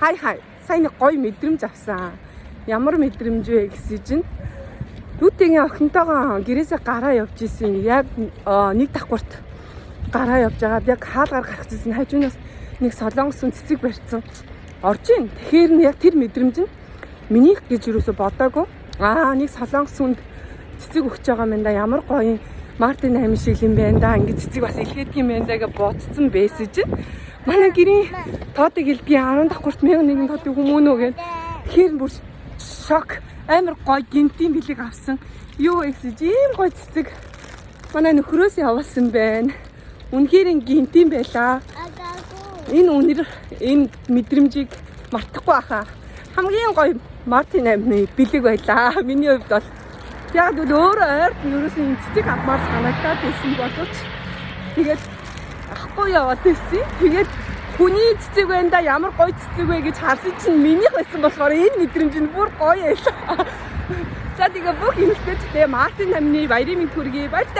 Хай. Сайн гоё мэдрэмж авсан. Ямар мэдрэмж вэ гэсэн чинь Лүтигийн охинтойгоо гэрээсээ гараа явж исэн. Яг нэг давхурт гараа явж байгаад яг хаалгаар гарах гэсэн хажуунаас нэг солонгосын цэцэг барьсан. Орж ийн. Тэгэхээр нь яг тэр мэдрэмж нь минийх гэж юусоо бодоагүй. Нэг солонгосын цэцэг өгч байгаа юм да. Ямар гоё Мартин амин шиг юм байна да. Ингээд цэцэг бас илгээдэг юм байна да гэж бодсон байсан чинь манай гэрийн тоодыг илгийн 10 давхурт 1001 тоодыг хүмүүнөө гээд тэгэхээр бүр шок. Амар гоё гинтийн бэлэг авсан. Юу гэсэн ийм гоё цэцэг манай нөхрөөс явуулсан байна. Үнэхээр гинтийн байлаа. Энэ мэдрэмжийг мартахгүй хаа. Хамгийн гоё Мартин амины бэлэг байлаа. Миний хувьд бол яг л өөрөө ойрт ерөөсөн цэцэг авмаар санагдаад байсан боловч тэгээд ахгүй яваад байсан. Тэгээд хүний цэцэг байна да, ямар гоё цэцэг вэ гэж харсан чинь минийх байсан болохоор энэ мэдрэмж нь бүр гоё байлаа. За тэгээ бүх эмэгтэйчдээ Мартин амины баярын мэнд хүргэе. Баяртай.